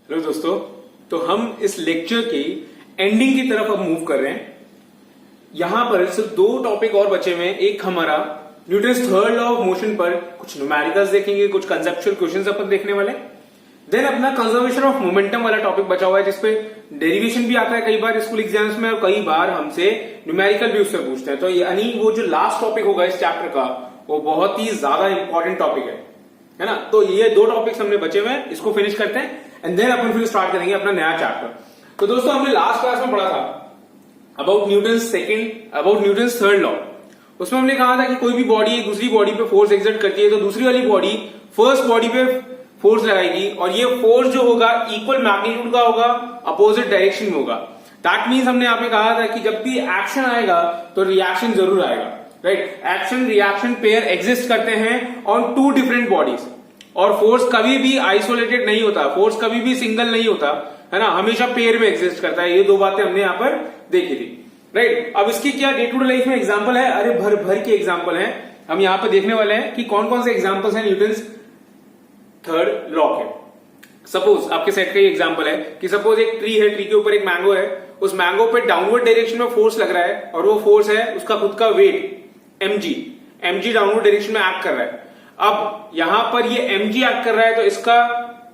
Hello दोस्तों, तो हम इस लेक्चर की एंडिंग की तरफ अब मूव कर रहे हैं। यहां पर सिर्फ दो टॉपिक और बचे हुए हैं। एक हमारा Newton's third law of motion पर कुछ न्यूमेरिकल्स देखेंगे, कुछ कंसेप्चुअल क्वेश्चंस अपन देखने वाले। देन अपना कंजर्वेशन ऑफ मोमेंटम वाला टॉपिक बचा हुआ है, जिसपे डेरिवेशन भी आता है कई बार स्कूल एग्जाम्स में और कई बार हमसे न्यूमेरिकल भी उससे पूछते हैं। तो यानी वो जो लास्ट टॉपिक होगा इस चैप्टर का वो बहुत ही ज्यादा इंपॉर्टेंट टॉपिक है ना। तो ये दो टॉपिक्स हमने बचे हुए हैं, इसको फिनिश करते हैं एंड देन अपन फिर स्टार्ट करेंगे अपना नया चैप्टर। तो दोस्तों हमने लास्ट क्लास में पढ़ा था अबाउट न्यूटन्स थर्ड लॉ। उसमें हमने कहा था कि कोई भी बॉडी एक दूसरी बॉडी पे फोर्स एक्सर्ट करती है तो दूसरी वाली बॉडी फर्स्ट बॉडी पे फोर्स लगाएगी और ये फोर्स जो होगा इक्वल मैग्नीट्यूड का होगा, अपोजिट डायरेक्शन में होगा। दैट मीन्स हमने यहाँ पे कहा था कि जब भी एक्शन आएगा तो रिएक्शन जरूर आएगा, right. Action reaction pair exist करते हैं ऑन टू डिफरेंट बॉडीज और फोर्स कभी भी आइसोलेटेड नहीं होता, फोर्स कभी भी सिंगल नहीं होता, है ना, हमेशा पेयर में एग्जिस्ट करता है। ये दो बातें हमने यहाँ पर देखी थी, राइट। अब इसकी क्या डे टू डे लाइफ में एग्जांपल है, अरे भर भर के एग्जांपल हैं। हम यहाँ पे देखने वाले हैं कि कौन कौन से एग्जांपल्स हैं न्यूटन्स थर्ड लॉ के। सपोज आपके सेट का ये एग्जांपल है कि सपोज एक ट्री है, ट्री के ऊपर एक मैंगो है, उस मैंगो पे डाउनवर्ड डायरेक्शन में फोर्स लग रहा है और वो फोर्स है उसका खुद का वेट mg डाउनवर्ड डायरेक्शन में एक्ट कर रहा है। अब यहां पर ये mg एक्ट कर रहा है तो इसका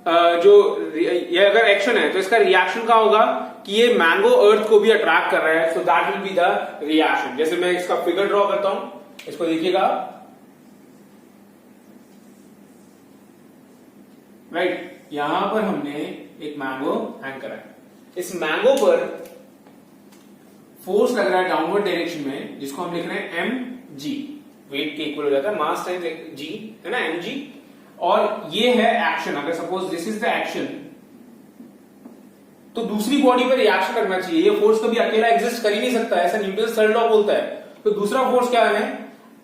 ये अगर एक्शन है तो इसका रिएक्शन का होगा कि ये मैंगो अर्थ को भी अट्रैक्ट कर रहा है, so that will be the reaction. जैसे मैं इसका फिगर ड्रॉ करता हूं, इसको देखिएगा, राइट। यहां पर हमने एक मैंगो हैंग करा है, इस मैंगो पर फोर्स लग रहा है डाउनवर्ड डायरेक्शन में, जिसको हम लिख रहे हैं mg, वेट के इक्वल हो जाता है मास टाइम्स g, है ना, mg। और ये है एक्शन। अगर suppose this is the action तो दूसरी बॉडी पर रिएक्शन करना चाहिए। ये फोर्स कभी अकेला एग्जिस्ट कर ही नहीं सकता, ऐसा न्यूटन्स थर्ड लॉ बोलता है। तो दूसरा फोर्स क्या है,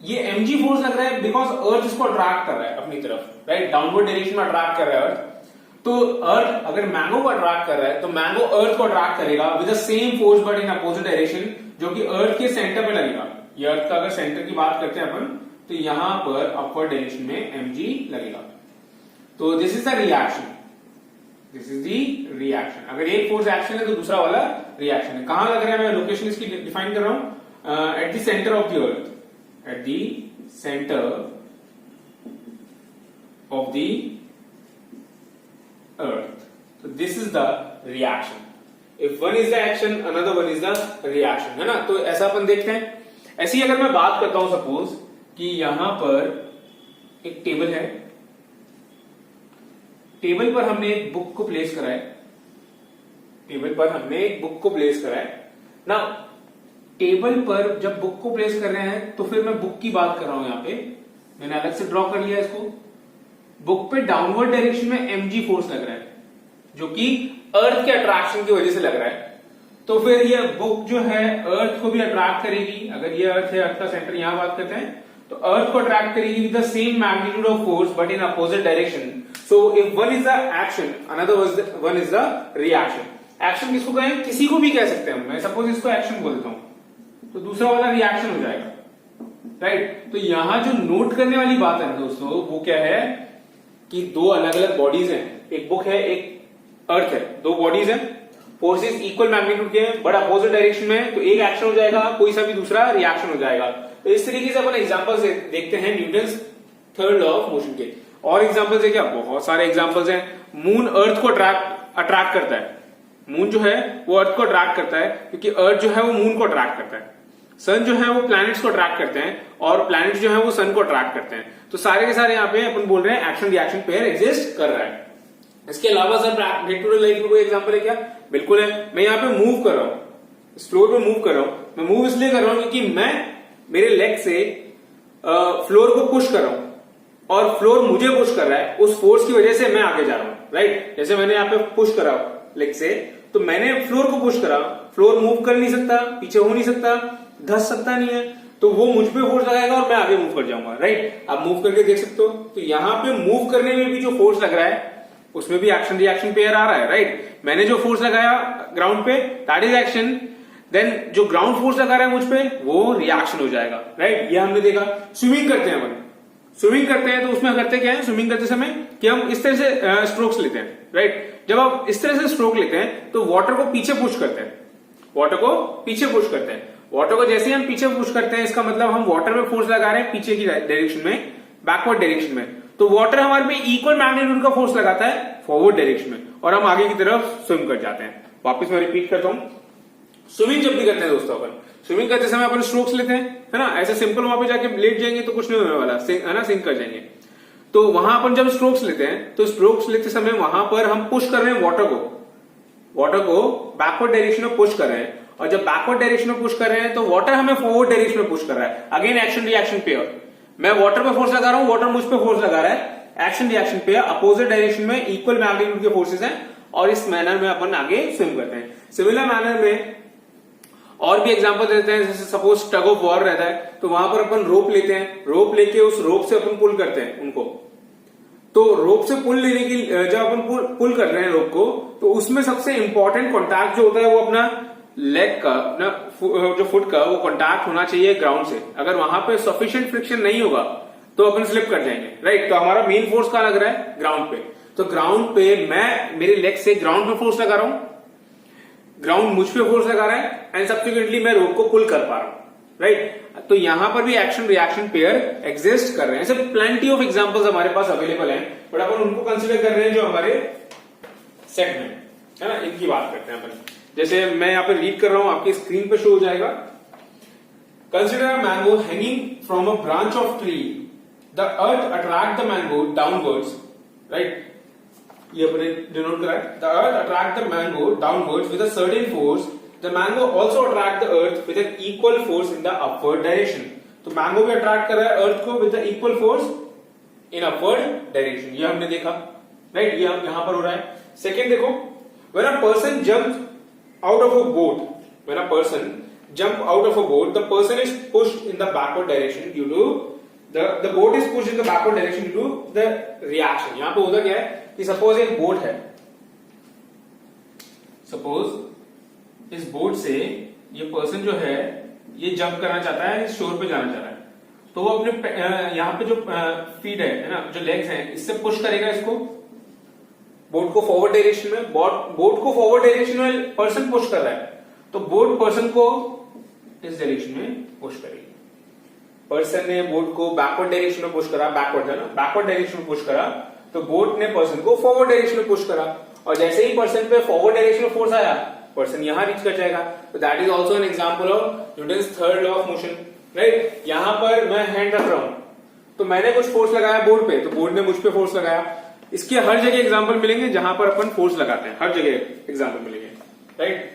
ये mg फोर्स लग रहा है बिकॉज अर्थ इसको अट्रैक्ट कर रहा है अपनी तरफ, राइट, डाउनवर्ड डायरेक्शन में अट्रैक्ट कर रहा है अर्थ। तो अर्थ अगर मैंगो को अट्रैक्ट कर रहा है तो मैंगो अर्थ को अट्रैक्ट करेगा with the same force but in opposite direction, जो कि अर्थ के सेंटर पे लगेगा। ये अर्थ का अगर सेंटर की बात करते हैं अपन तो यहां पर अपवर्ड डायरेक्शन में mg लगेगा। तो this is the reaction, this is the reaction. अगर एक फोर्स एक्शन है तो दूसरा वाला रिएक्शन है। कहां लग रहा है, मैं लोकेशन इसकी डिफाइन कर रहा हूं, at the centre of the earth, at the centre of the earth. So this is the reaction. If one is the action, another one is the reaction, है ना। तो ऐसा अपन देखते हैं। ऐसे ही अगर मैं बात करता हूं सपोज कि यहां पर एक टेबल है, टेबल पर हमने एक बुक को प्लेस करा है, टेबल पर हमने एक बुक को प्लेस करा है ना। टेबल पर जब बुक को प्लेस कर रहे हैं तो फिर मैं बुक की बात कर रहा हूं, यहां पे मैंने अलग से ड्रॉ कर लिया इसको। बुक पे डाउनवर्ड डायरेक्शन में mg फोर्स लग रहा है जो कि अर्थ के अट्रैक्शन की वजह से लग रहा है। तो फिर ये बुक जो है अर्थ को भी अट्रैक्ट करेगी। अगर ये अर्थ है, अर्थ का सेंटर यहां बात करते हैं, तो अर्थ को अट्रैक्ट करेगी with the same magnitude of force but in opposite direction. So if one is the action, another one is the reaction. Action किसको कहें, किसी को भी कह सकते हैं। मैं सपोज इसको एक्शन बोलता हूं तो दूसरा वाला रिएक्शन हो जाएगा, राइट। तो यहां जो नोट करने वाली बात है ना दोस्तों, वो क्या है कि दो अलग अलग बॉडीज हैं, एक बुक है एक अर्थ है, दो बॉडीज हैं, फोर्सेस इक्वल मैग्नीट्यूड के हैं बट अपोजिट डायरेक्शन में, तो एक एक्शन हो जाएगा, कोई सा भी दूसरा रिएक्शन हो जाएगा। तो इस तरीके से अपन एग्जांपल्स देखते हैं Newton's third law of motion के। और एग्जांपल्स है क्या, बहुत सारे एग्जांपल्स हैं। मून अर्थ को अट्रैक्ट करता है, मून जो है वो अर्थ को अट्रैक्ट करता है क्योंकि अर्थ जो है वो मून को अट्रैक्ट करता है। सन जो है वो प्लैनेट्स को अट्रैक्ट करते हैं और प्लैनेट्स जो है वो सन को अट्रैक्ट करते हैं। तो सारे के सारे यहाँ पे अपन बोल रहे हैं एक्शन रिएक्शन पेयर एग्जिस्ट कर रहा है। इसके अलावा sir day to day life में कोई एग्जांपल है क्या, बिल्कुल है। मैं यहाँ पे मूव कर रहा हूँ, इस फ्लोर पे मूव कर रहा हूँ। मैं मूव इसलिए कर रहा हूँ क्योंकि मैं मेरे लेग से फ्लोर को पुश कर रहा हूँ और फ्लोर मुझे पुश कर रहा है, उस फोर्स की वजह से मैं आगे जा रहा हूँ, राइट। जैसे मैंने यहाँ पे पुश करा लेग से, तो मैंने फ्लोर को पुश करा, फ्लोर मूव कर नहीं सकता, पीछे हो नहीं सकता, धस सकता नहीं है, तो वो मुझ पे फोर्स लगाएगा और मैं आगे मूव कर जाऊंगा, राइट। आप मूव करके देख सकते हो। तो यहां पे मूव करने में भी जो फोर्स लग रहा है उसमें भी एक्शन रिएक्शन पेयर आ रहा है, राइट। मैंने जो फोर्स लगाया ग्राउंड पे दैट इज एक्शन, देन जो ग्राउंड फोर्स लगा रहा है मुझ पे वो रिएक्शन हो जाएगा, राइट। ये हमने देखा। स्विमिंग करते हैं अपन, स्विमिंग करते हैं तो उसमें करते क्या है, स्विमिंग करते समय कि हम इस तरह से स्ट्रोक्स लेते हैं, राइट। जब आप इस तरह से स्ट्रोक लेते हैं तो वाटर को पीछे पुश करते हैं, वाटर को पीछे पुश करते हैं। वाटर को जैसे ही हम पीछे पुश करते हैं, इसका मतलब हम वाटर में फोर्स लगा रहे हैं पीछे की डायरेक्शन में, बैकवर्ड डायरेक्शन में। तो वाटर हमारे पे इक्वल मैग्नीट्यूड का फोर्स लगाता है फॉरवर्ड डायरेक्शन में, और हम आगे की तरफ स्विम कर जाते हैं। वापस मैं रिपीट करता हूं, स्विमिंग जब भी करते हैं दोस्तों, अपन स्विमिंग करते समय अपन स्ट्रोक्स लेते हैं, है ना। ऐसे सिंपल वहां पे जाके लेट जाएंगे तो कुछ नहीं होने वाला, है ना, सिंक कर जाएंगे। तो वहां अपन जब स्ट्रोक्स लेते हैं तो स्ट्रोक्स लेते समय वहां पर हम पुश कर रहे हैं वाटर को बैकवर्ड डायरेक्शन में पुश कर रहे हैं, और जब बैकवर्ड डायरेक्शन में पुश कर रहे हैं तो वाटर हमें फॉरवर्ड डायरेक्शन में पुश कर रहा है। अगेन एक्शन रिएक्शन पेयर, मैं वाटर पे फोर्स लगा रहा हूं, वाटर मुझ पे फोर्स लगा रहा है। Action reaction pair opposite direction में इक्वल मैग्नीट्यूड के फोर्सेस हैं, और इस मैनर में अपन आगे स्विम करते हैं। सिमिलर मैनर में और भी एग्जांपल देते हैं, जैसे सपोज टग ऑफ वॉर रहता है तो वहां पर अपन रोप लेते हैं, रोप लेके उस रोप से अपन पुल करते हैं उनको। तो रोप से पुल लेने की जब अपन पुल कर रहे हैं रोप को, तो उसमें सबसे इंपॉर्टेंट कॉन्टैक्ट जो होता है वो अपना लेग का ना, जो फुट का वो कॉन्टैक्ट होना चाहिए ग्राउंड से। अगर वहां पे सफिशिएंट फ्रिक्शन नहीं होगा तो अपन स्लिप कर जाएंगे, राइट। तो हमारा मेन फोर्स कहां लग रहा है, ग्राउंड पे। तो ग्राउंड पे मैं मेरे लेग से ग्राउंड पे फोर्स लगा रहा हूं, ग्राउंड मुझ पे फोर्स लगा रहा है, एंड सब्सिक्वेंटली मैं रोप को पुल कर पा रहा हूं, राइट। तो यहां पर भी एक्शन रिएक्शन पेयर एग्जिस्ट कर रहे हैं। ऐसे प्लेंटी ऑफ एग्जांपल्स हमारे पास अवेलेबल हैं, बट अपन उनको कंसिडर कर रहे हैं जो हमारे सेट में है ना, इनकी बात करते हैं अपन। जैसे मैं यहां पर रीड कर रहा हूं, आपकी स्क्रीन पे शो हो जाएगा। Consider a mango hanging from a branch of tree, the earth attract the mango downwards, right. ये अपने डिनोट करा है, the earth attract the mango downwards with a certain force, the mango also attract the earth with an equal force in the upward direction. तो mango भी attract कर रहा है earth को with the equal force in upward direction, ये हमने देखा, right. ये यहां पर हो रहा है। सेकेंड देखो, when a person jumps out of a boat, when a person jump out of a boat, the person is pushed in the backward direction due to the boat is pushed in the backward direction due to the reaction। यहां पे होता क्या है कि suppose एक boat है, suppose इस boat से ये पर्सन जो है ये जंप करना चाहता है, इस शोर पे जाना चाह रहा है, तो वो अपने यहाँ पे जो फीट है ना, जो लेग्स हैं, इससे पुश करेगा इसको बोट को फॉरवर्ड डायरेक्शन में। बोट को फॉरवर्ड डायरेक्शन में पर्सन पुश कर रहा है, तो बोट पर्सन को इस डायरेक्शन में पुश करेगी। पर्सन ने बोट को बैकवर्ड डायरेक्शन में पुश करा, बैकवर्ड है ना, बैकवर्ड डायरेक्शन में पुश करा, तो बोट ने पर्सन को फॉरवर्ड डायरेक्शन में पुश करा, और जैसे ही पर्सन पे फॉरवर्ड डायरेक्शन में फोर्स आया, पर्सन यहां रीच कर जाएगा। तो that is also an example of Newton's third law of motion, right. यहां पर मैं हैंड रख रहा हूं, तो मैंने कुछ फोर्स लगाया बोर्ड पे, तो बोर्ड ने मुझ पे फोर्स लगाया। इसके हर जगह एग्जाम्पल मिलेंगे जहां पर अपन फोर्स लगाते हैं, हर जगह एग्जाम्पल मिलेंगे, राइट।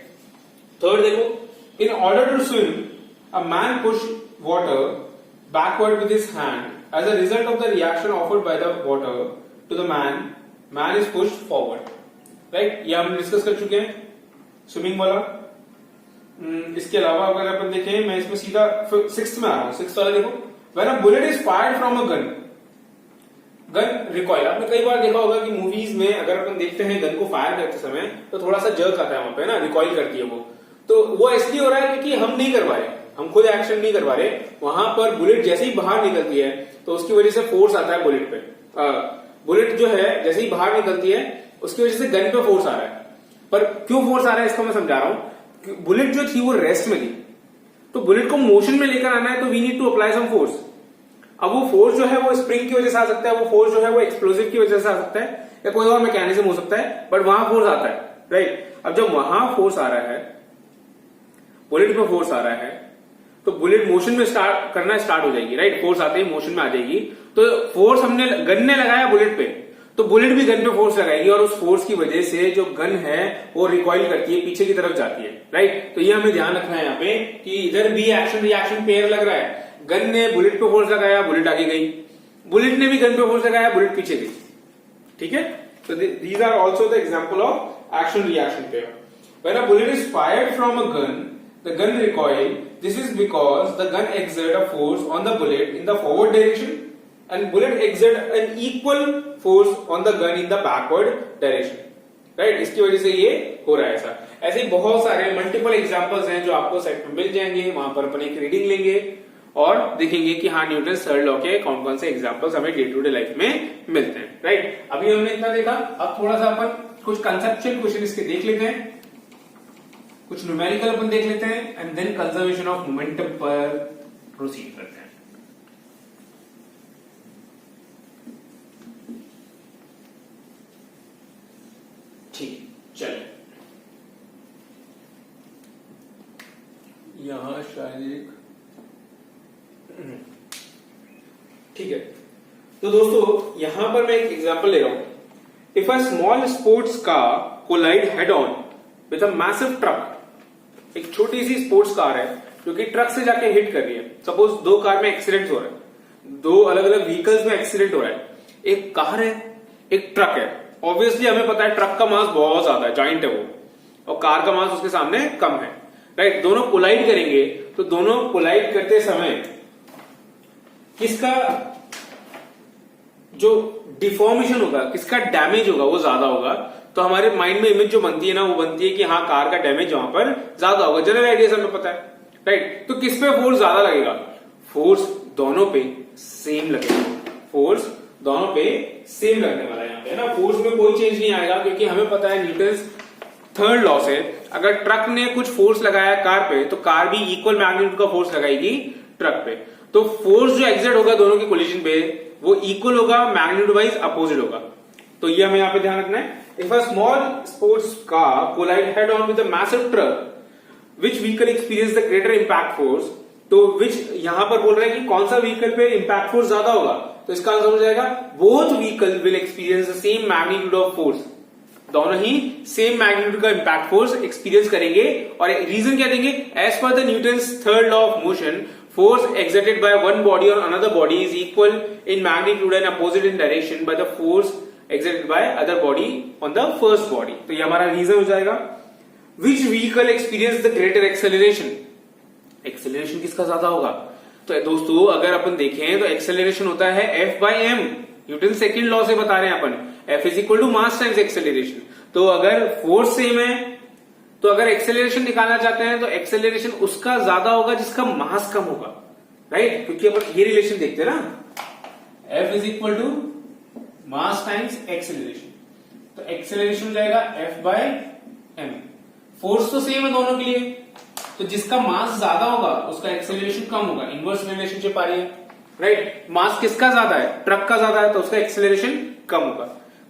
थर्ड देखो, in order to swim a man push water backward with his hand as a result of the reaction offered by the water to the man is pushed forward, right. ये हम discuss कर चुके हैं swimming वाला। इसके अलावा अगर अपन देखें, मैं इसमें सीधा सिक्स्थ में आ रहा हूं। सिक्स्थ वाला देखो, when a bullet is fired from a gun recoil. आपने कई बार देखा होगा कि मूवीज में अगर अपन देखते हैं गन को फायर करते समय तो थोड़ा सा जर्क आता है वहां पे ना, रिकॉइल करती है वो। तो वो इसलिए हो रहा है क्योंकि हम नहीं करवा रहे, हम खुद एक्शन नहीं करवा रहे। वहां पर बुलेट जैसे ही बाहर निकलती है तो उसकी वजह से फोर्स आता है बुलेट पे। बुलेट जो है जैसे ही बाहर निकलती है उसकी वजह से गन पे फोर्स आ रहा है। पर क्यों फोर्स आ रहा है इसको मैं समझा रहा हूं। बुलेट जो थी वो रेस्ट में थी, तो बुलेट को मोशन में लेकर आना है तो we need to apply some force. अब वो फोर्स जो है वो स्प्रिंग की वजह से आ सकता है, वो फोर्स जो है वो एक्सप्लोजिव की वजह से आ सकता है, या कोई और मैकेनिज्म हो सकता है, बट वहां फोर्स आता है, राइट। अब जब वहां फोर्स आ रहा है, बुलेट में फोर्स आ रहा है, तो बुलेट मोशन में करना स्टार्ट हो जाएगी, राइट। फोर्स आते ही मोशन में आ जाएगी। तो फोर्स हमने गन ने लगाया बुलेट पे, तो बुलेट भी गन पे फोर्स लगाएगी, और उस फोर्स की वजह से जो गन है वो रिकॉइल करती है, पीछे की तरफ जाती है, राइट। तो ये हमें ध्यान रखना है यहाँ पे कि इधर भी एक्शन रिएक्शन पेयर लग रहा है। गन ने बुलेट पे फोर्स लगाया, बुलेट आगे गई, बुलेट ने भी गन पे फोर्स लगाया, बुलेट पीछे गई, ठीक है। तो these are also the example of action reaction pair. When a bullet is fired from a gun, the gun recoil. This is because the gun exert a force on the bullet in the forward direction and bullet exert an equal force on the gun in the backward direction, right। इसकी वजह से ये हो रहा है ऐसा। ऐसे ही बहुत सारे मल्टीपल एग्जांपल्स हैं जो आपको सेट में मिल जाएंगे, वहां पर अपन एक रीडिंग लेंगे और देखेंगे कि हाँ न्यूटन थर्ड लॉ के कौन कौन से एग्जांपल्स हमें डे टू डे लाइफ में मिलते हैं, राइट। अभी हमने इतना देखा, अब थोड़ा सा अपन कुछ कंसेप्चुअल क्वेश्चन इसके देख लेते हैं, कुछ न्यूमेरिकल अपन देख लेते हैं and then conservation of momentum पर प्रोसीड करते हैं। ठीक, चलिए यहां शायद एक ठीक है। तो दोस्तों यहां पर मैं एक एग्जांपल ले रहा हूं। If a small sports car collide head on with a massive truck, एक छोटी सी स्पोर्ट्स कार है जो कि ट्रक से जाके हिट कर रही है। सपोज दो कार में एक्सीडेंट हो रहा है, दो अलग अलग व्हीकल्स में एक्सीडेंट हो रहा है, एक कार है एक ट्रक है। ऑब्वियसली हमें पता है ट्रक का मास बहुत ज्यादा है, जाइंट है वो, और कार का मास उसके सामने कम है, राइट। दोनों कोलाइड करेंगे तो दोनों कोलाइड करते समय किसका जो डिफॉर्मेशन होगा, किसका डैमेज होगा वो ज्यादा होगा। तो हमारे माइंड में इमेज जो बनती है ना, वो बनती है कि हाँ कार का डैमेज वहां पर ज्यादा होगा। जनरल आइडिया हमें पता है, राइट। तो किस पे फोर्स ज्यादा लगेगा? फोर्स दोनों पे सेम लगेगा, फोर्स दोनों पे सेम लगने वाला है यहाँ पे, है ना। फोर्स में कोई चेंज नहीं आएगा क्योंकि हमें पता है न्यूटन्स थर्ड लॉ से अगर ट्रक ने कुछ फोर्स लगाया कार पे तो कार भी इक्वल मैग्नीट्यूड का फोर्स लगाएगी ट्रक पे। तो फोर्स जो एग्जर्ट होगा दोनों के कोलिजन पे वो इक्वल होगा, मैग्नीट्यूड वाइज अपोजिट होगा। तो ये हमें यहाँ पे ध्यान रखना है। If a small sports car collide head on with a massive truck which vehicle experience the greater impact force, तो विच यहां पर बोल रहे हैं कि कौन सा व्हीकल पे इंपैक्ट फोर्स ज्यादा होगा, तो इसका आंसर हो जाएगा both vehicle will experience the same magnitude of force. दोनों ही सेम मैग्नीट्यूड का इंपैक्ट फोर्स एक्सपीरियंस करेंगे। और रीजन क्या देंगे? As per the Newton's third law of motion, force exerted by one body on another body is equal in magnitude and opposite in direction by the force exerted by other body on the first body। तो ये हमारा reason हो जाएगा। Which vehicle experience the greater acceleration? Acceleration किसका ज्यादा होगा? तो दोस्तों अगर अपन देखें तो एक्सेलरेशन होता है F by m, Newton second law से बता रहे हैं अपन, F is equal to mass times acceleration। तो अगर फोर्स सेम है तो अगर एक्सेलरेशन निकालना चाहते हैं तो एक्सेलरेशन उसका ज्यादा होगा जिसका मास कम होगा, राइट। क्योंकि अपन ये रिलेशन देखते हैं ना, F is equal to mass times acceleration. तो एक्सेलरेशन हो जाएगा F बाय m। फोर्स तो सेम है दोनों के लिए, तो जिसका मास ज्यादा होगा उसका एक्सेलरेशन कम होगा। इनवर्स रिलेशनशिप आ रही है, राइट। मास किसका ज्यादा है? ट्रक का ज्यादा है, तो उसका एक्सेलरेशन कम होगा।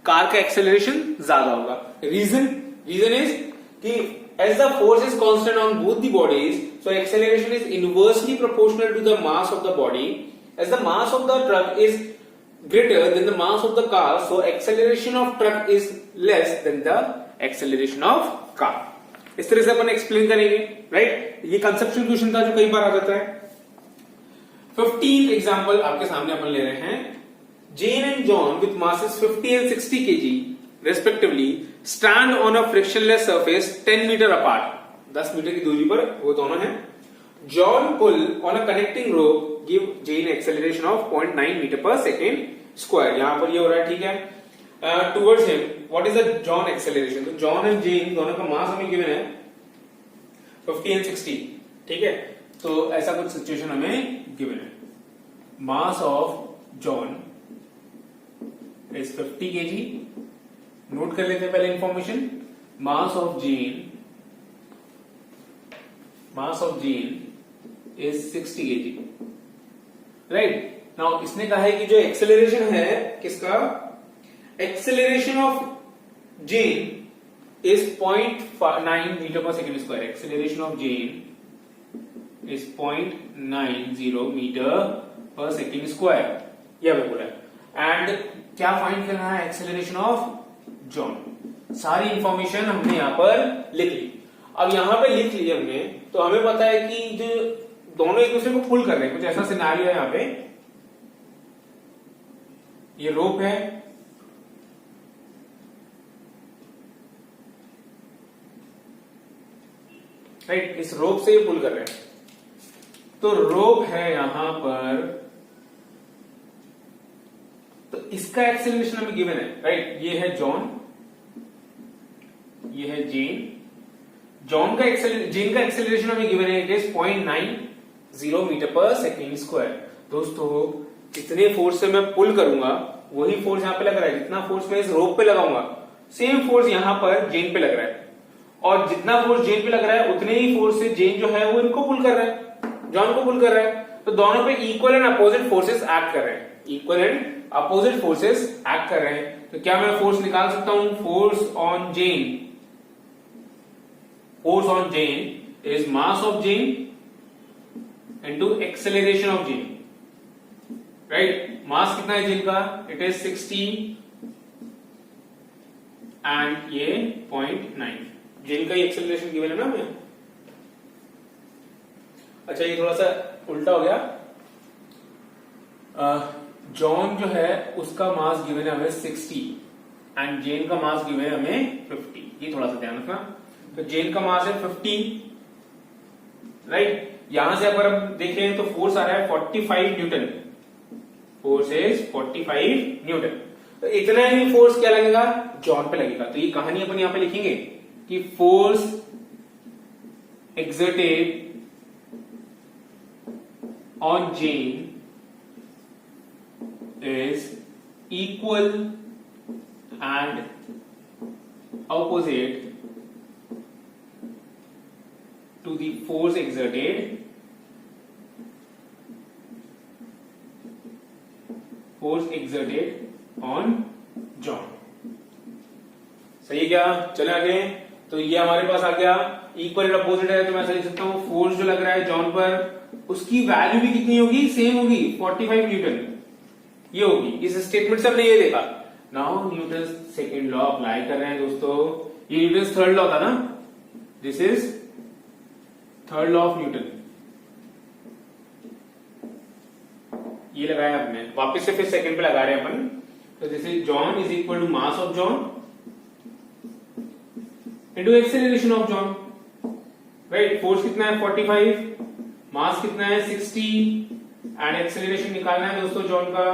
कार का एक्सेलरेशन ज्यादा होगा। रीजन इज कि as the force is constant on both the bodies, so acceleration is inversely proportional to the mass of the body. As the mass of the truck is greater than the mass of the car, so acceleration of truck is less than the acceleration of car. इस तरह से अपन explain करेंगे, right. ये conceptual question था जो कई बार आ जाता है। 15th एग्जांपल आपके सामने अपन ले रहे हैं। Jane and John with masses 50 and 60 kg respectively stand on a frictionless surface 10 meter apart, 10 metre की दूरी पर वो दोनों हैं। John pull on a connecting rope give Jane acceleration of 0.9 meter per second square। यहां पर ये हो रहा है, ठीक है। Towards him what is the John acceleration? तो John and Jane दोनों का मास हमें गिवन है 50 and 60, ठीक है। तो ऐसा कुछ सिचुएशन हमें गिवन है। Mass of John is 50 kg। Note कर लेते हैं पहले information. Mass of Jean is 60 kg, right. Now इसने कहा है कि जो एक्सेलरेशन है किसका, acceleration of Jean is 0.9 metre per second square. Acceleration of Jean is 0.90 metre per second square, यह हमें बोला है। एंड क्या फाइंड करना है, एक्सेलरेशन ऑफ जॉन। सारी इंफॉर्मेशन हमने यहां पर लिख ली। अब यहां पे लिख ली हमने, तो हमें पता है कि जो दोनों एक दूसरे को पुल कर रहे हैं, कुछ ऐसा सिनेरियो है यहां पे। ये रोप है, राइट। इस रोप से ये पुल कर रहे हैं, तो रोप है यहां पर, तो इसका एक्सेलरेशन हमें गिवन है, राइट। ये है जॉन, ये है जेन। जेन का एक्सेलरेशन हमें गिवन है, it is 0.90 0 metre per second square. दोस्तों जितने फोर्स से मैं पुल करूंगा वही फोर्स यहाँ पे लग रहा है, जितना फोर्स मैं इस रोप पे लगाऊंगा सेम फोर्स यहाँ पर जेन पे लग रहा है, और जितना फोर्स जेन पे लग रहा है उतने ही फोर्स से जेन जो है वो इनको पुल कर रहा है, जॉन को पुल कर रहा है। तो दोनों पे equal and opposite forces act कर रहे हैं, equal and opposite forces act कर रहे हैं। तो क्या मैं फोर्स निकाल सकता हूं? Force on Jane is mass of Jane into acceleration of Jane, right. Mass कितना है जेन का? इट इज 60 एंड ये 0.9। जेन का ही एक्सेलरेशन गिवन है ना हमें। अच्छा ये थोड़ा सा उल्टा हो गया। जॉन जो है उसका मास गिवन है हमें 60 एंड जेन का मास गिवन है हमें 50। ये थोड़ा सा ध्यान रखना। तो जेन का मास है 50, राइट। यहां से अगर हम देखें तो फोर्स आ रहा है 45 न्यूटन, फोर्स इज 45 न्यूटन। तो इतना ही फोर्स क्या लगेगा? जॉन पे लगेगा। तो ये कहानी अपन यहां पे लिखेंगे कि force exerted on Jane is equal and opposite to the force exerted on John। सही है क्या? चले आगे। तो ये हमारे पास आ गया इक्वल एंड अपोजिट है, तो मैं ऐसा लिख सकता हूं फोर्स जो लग रहा है जॉन पर उसकी वैल्यू भी कितनी होगी? सेम होगी, 45 न्यूटन ये होगी। इस स्टेटमेंट से हमने ये देखा। Now Newton second law apply कर रहे हैं दोस्तों। ये न्यूटन थर्ड लॉ था ना, this is third law of Newton. ये लगाया हमने, वापस से फिर सेकेंड पे लगा रहे हैं अपन। तो this is John is equal to mass of John into acceleration of John, right. Force कितना है? 45, मास कितना है? 60 एंड एक्सेलरेशन निकालना है दोस्तों जॉन का।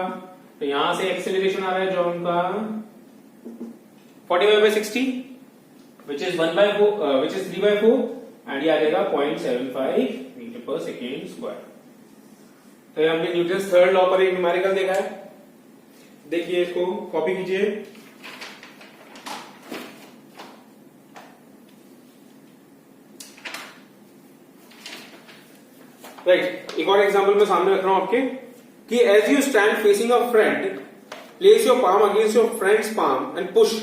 तो यहां से एक्सेलरेशन आ रहा है जॉन का 45/60 which is 1/4 which is 3/4 and ये आ जाएगा 0.75 मीटर पर सेकेंड स्क्वायर। तो हमने न्यूटन थर्ड लॉ पर एक न्यूमेरिकल देखा है, देखिए इसको कॉपी कीजिए। राइट, एक और एग्जांपल मैं सामने रख रहा हूं आपके कि as you stand facing a friend, place your palm against your friend's palm and push.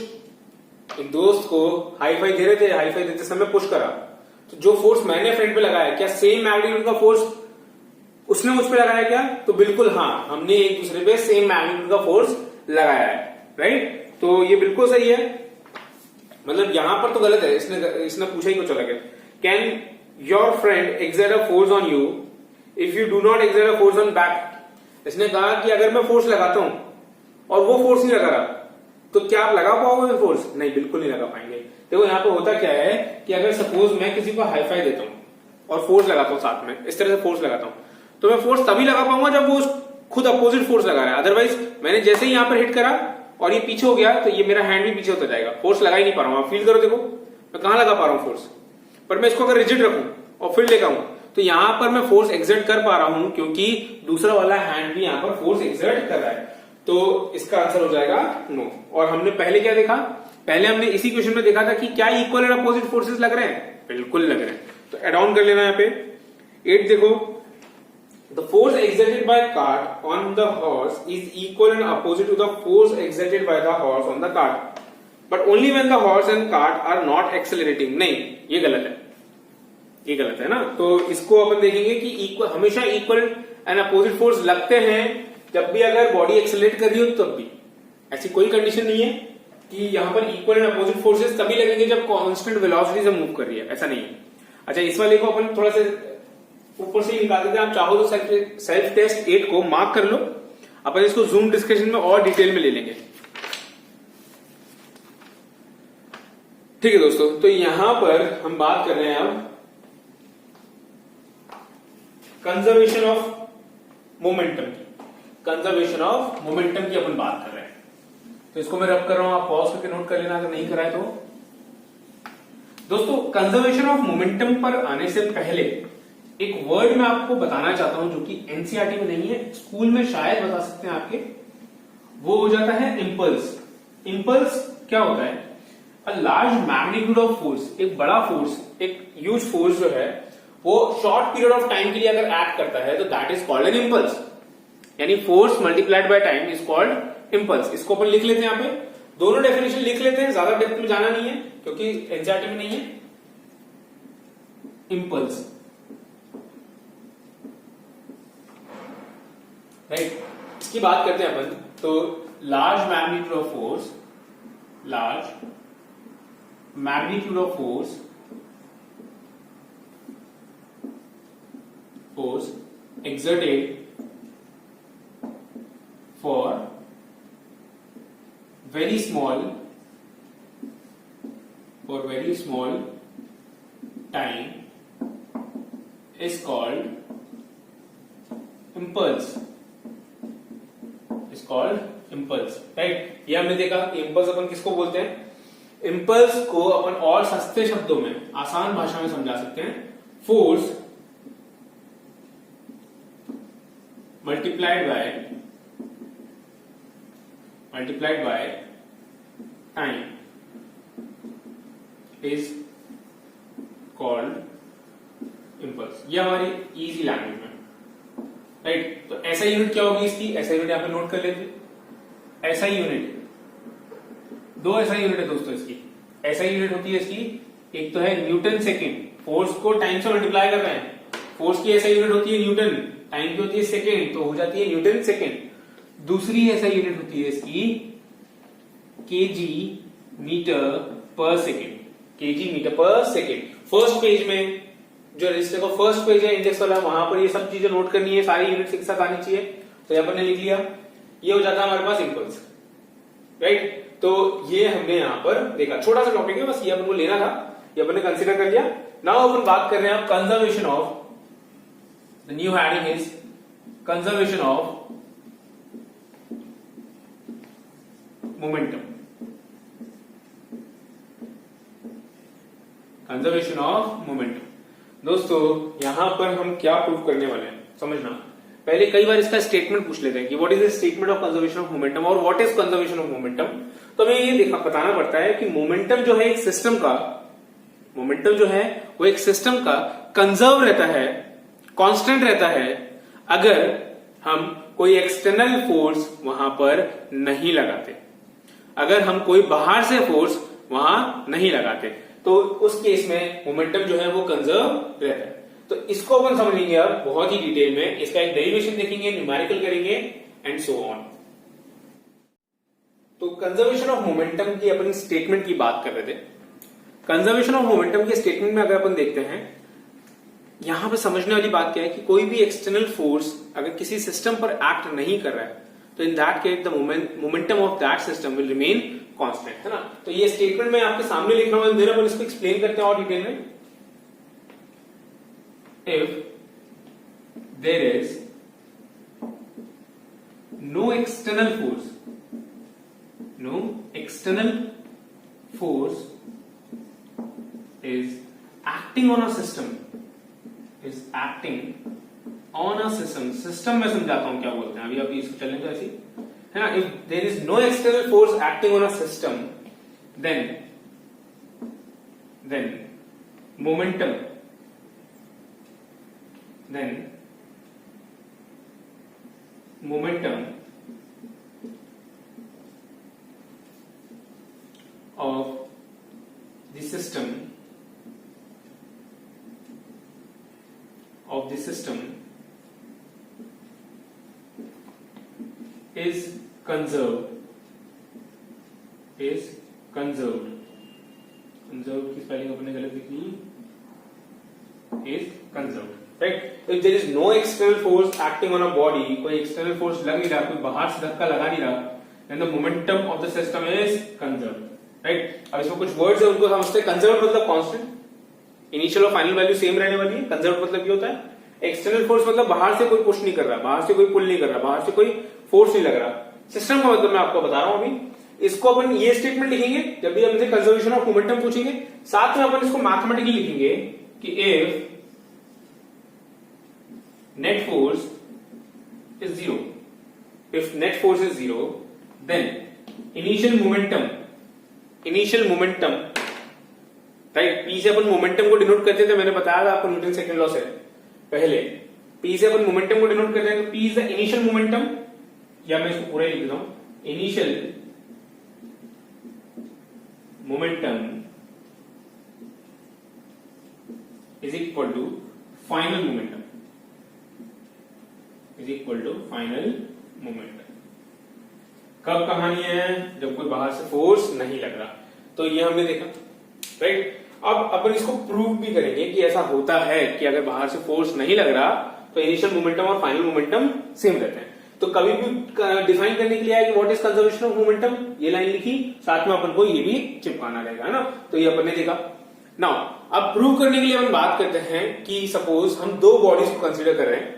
एक दोस्त को हाई फाई दे रहे थे, हाई फाई देते समय पुश करा, तो जो फोर्स मैंने फ्रेंड पे लगाया क्या सेम मैग्नीट्यूड का फोर्स उसने मुझ पे लगाया क्या? तो बिल्कुल हाँ, हमने एक दूसरे पे सेम मैग्नीट्यूड का फोर्स लगाया है, राइट। तो ये बिल्कुल सही है। मतलब यहां पर तो गलत है, इसने पूछा ही कुछ अलग है। Can your friend exert a force on you if you do not exert a force on back. इसने कहा कि अगर मैं फोर्स लगाता हूं और वो फोर्स नहीं लगा रहा तो क्या आप लगा पाओगे फोर्स? नहीं, बिल्कुल नहीं लगा पाएंगे। देखो यहाँ पे होता क्या है कि अगर सपोज मैं किसी को हाई फाई देता हूं और फोर्स लगाता हूं साथ में, इस तरह से फोर्स लगाता हूं, तो मैं फोर्स तभी लगा पाऊंगा जब वो खुद अपोजिट फोर्स लगा रहा है। अदरवाइज मैंने जैसे ही यहां पर हिट करा और ये पीछे हो गया तो ये मेरा हैंड भी पीछे होता जाएगा, फोर्स लगा ही नहीं पा रहा हूं। आप फील करो, देखो मैं कहां लगा पा रहा हूं फोर्स। पर मैं इसको अगर रिजिड रखूं और फिर लेकर आऊं तो यहां पर मैं फोर्स एक्सर्ट कर पा रहा हूं क्योंकि दूसरा वाला हैंड भी यहां पर फोर्स एक्सर्ट कर रहा है। तो इसका आंसर हो जाएगा नो। और हमने पहले क्या देखा? पहले हमने इसी क्वेश्चन में देखा था कि क्या इक्वल एंड अपोजिट फोर्सेस लग रहे हैं? बिल्कुल लग रहे हैं। तो एड ऑन कर लेना यहाँ पे 8 देखो, the force exerted by cart on the horse is equal and opposite to the force exerted by the horse on the cart but only when the horse and cart are not accelerating. नहीं, ये गलत है, ये गलत है ना। तो इसको अपन देखेंगे कि इक्वल, हमेशा इक्वल एंड अपोजिट फोर्स लगते हैं जब भी अगर बॉडी एक्सेलरेट कर रही हो तब भी। ऐसी कोई कंडीशन नहीं है कि यहां पर इक्वल एंड अपोजिट फोर्सेस तभी लगेंगे जब कांस्टेंट वेलोसिटी से मूव कर रही है, ऐसा नहीं है। अच्छा, इस वाले को अपन थोड़ा सा ऊपर से निकाल देते हैं। आप चाहो तो सेल्फ टेस्ट 8 को मार्क कर लो, अपन इसको जूम डिस्कशन में और डिटेल में ले लेंगे। ठीक है दोस्तों, तो यहां पर हम बात कर रहे हैं अब कंजर्वेशन ऑफ मोमेंटम की। कंजर्वेशन ऑफ मोमेंटम की अपन बात कर रहे हैं। तो इसको मैं रब कर रहा हूं, आप पॉज करके नोट कर लेना अगर नहीं कराए तो। दोस्तों कंजर्वेशन ऑफ मोमेंटम पर आने से पहले एक वर्ड मैं आपको बताना चाहता हूं जो कि एनसीईआरटी में नहीं है, स्कूल में शायद बता सकते हैं आपके, वो हो जाता है इम्पल्स। इम्पल्स क्या होता है? A large magnitude of force, एक बड़ा फोर्स, एक ह्यूज फोर्स जो है वो शॉर्ट पीरियड ऑफ टाइम के लिए अगर एक्ट करता है तो that is called an impulse. यानी force multiplied by time is called impulse. इसको अपन लिख लेते हैं, यहां पे दोनों डेफिनेशन लिख लेते हैं, ज्यादा डेप्थ में जाना नहीं है क्योंकि एनसीईआरटी में नहीं है। इम्पल्स, राइट, इसकी बात करते हैं अपन। तो large magnitude of force, large magnitude of force exerted for very small time is called impulse, right. ये हमने देखा इम्पल्स अपन किसको बोलते हैं। इम्पल्स को अपन और सस्ते शब्दों में, आसान भाषा में समझा सकते हैं, force multiplied by time is called impulse। ये हमारी इजी लैंग्वेज में, राइट। तो ऐसा यूनिट क्या होगी इसकी? ऐसा यूनिट यहां पे नोट कर लेते। ऐसा यूनिट, दो ऐसा यूनिट है दोस्तों इसकी। ऐसा यूनिट होती है इसकी, एक तो है न्यूटन सेकेंड, फोर्स को टाइम से मल्टीप्लाई कर रहे हैं, फोर्स की ऐसा यूनिट होती है न्यूटन, टाइम की होती है सेकेंड, तो हो जाती है न्यूटन सेकेंड। दूसरी ऐसा यूनिट होती है इसकी KG metre per second, KG metre per second. First page में जो रजिस्टर का फर्स्ट पेज है इंडेक्स वाला, वहां पर ये सब चीजें नोट करनी है, सारी यूनिट एक साथ आनी चाहिए। तो यहाँ पर ने लिख लिया, ये हो जाता है हमारे पास इम्पल्स, राइट। तो ये हमने यहां पर देखा, छोटा सा टॉपिक है, बस ये अपन को लेना था, ये अपन ने कंसिडर कर लिया। नाउ अपन बात कर रहे हैं conservation of, the new heading is conservation of momentum, conservation of momentum. दोस्तों यहां पर हम क्या प्रूव करने वाले हैं समझना। पहले कई बार इसका स्टेटमेंट पूछ लेते हैं कि what is the statement of conservation of momentum और what is conservation of momentum. तो हमें ये बताना पड़ता है कि मोमेंटम जो है एक सिस्टम का, मोमेंटम जो है वो एक सिस्टम का कंजर्व रहता है, कांस्टेंट रहता है, अगर हम कोई एक्सटर्नल फोर्स वहां पर नहीं लगाते, अगर हम कोई बाहर से फोर्स वहां नहीं लगाते, तो उस केस में मोमेंटम जो है वो कंजर्व रहता है। तो इसको अपन समझेंगे अब बहुत ही डिटेल में, इसका एक डेरिवेशन देखेंगे, न्यूमेरिकल करेंगे एंड सो ऑन। तो कंजर्वेशन ऑफ मोमेंटम की अपन स्टेटमेंट की बात कर रहे थे। कंजर्वेशन ऑफ मोमेंटम के स्टेटमेंट में अगर अपन देखते हैं, यहां पे समझने वाली बात क्या है कि कोई भी एक्सटर्नल फोर्स अगर किसी सिस्टम पर एक्ट नहीं कर रहा है, तो in that case the momentum of that system will remain constant, है ना। तो ये स्टेटमेंट मैं आपके सामने लिख रहा हूं, देर अपन इसको एक्सप्लेन करते हैं और डिटेल में। If there is no external force is acting on a system, system में समझाता हूं क्या बोलते हैं, अभी अभी इसको चलने तो ऐसी है ना। If there is no external force acting on a system, then momentum of the system is conserved की स्पेलिंग अपने गलत लिखी, is conserved, right। if there is no external force acting on a body, कोई external force लग नहीं रहा, कोई बाहर से धक्का लगा नहीं रहा, then the momentum of the system is conserved, right। अब इसमें कुछ वर्ड्स है उनको समझते हैं। कंजर्व मतलब कांस्टेंट, इनिशियल और फाइनल वैल्यू सेम रहने वाली है। कंजर्व मतलब ये होता है एक्सटर्नल फोर्स, मतलब बाहर से कोई पुश नहीं कर रहा, बाहर से कोई पुल नहीं कर रहा, बाहर से कोई फोर्स नहीं लग रहा। सिस्टम का मतलब मैं आपको बता रहा हूं अभी। इसको अपन ये स्टेटमेंट लिखेंगे जब भी हमसे कंजर्वेशन ऑफ मोमेंटम पूछेंगे, साथ में अपन इसको मैथमेटिकली लिखेंगे कि if net force is 0. If net force is 0, then initial momentum, right, P से अपन मोमेंटम को डिनोट करते थे, मैंने बताया था आपको न्यूटन सेकंड लॉ से पहले, P से अपन मोमेंटम को डिनोट करते हैं, तो P is the initial momentum, या मैं इसको पूरा ही लिख देता हूं, initial momentum is equal to final momentum, कब कहानी है, जब कोई बाहर से फोर्स नहीं लग रहा। तो ये हमने देखा, राइट। अब अपन इसको प्रूव भी करेंगे कि ऐसा होता है कि अगर बाहर से फोर्स नहीं लग रहा तो इनिशियल मोमेंटम और फाइनल मोमेंटम सेम रहते हैं। तो कभी भी डिफाइन करने के लिए आया कि what is conservation of momentum, ये लाइन लिखी, साथ में अपन को ये भी चिपकाना रहेगा, है ना। तो ये अपन ने देखा। नाउ अब प्रूव करने के लिए अपन बात करते हैं कि सपोज हम दो बॉडीज को कंसीडर कर रहे हैं,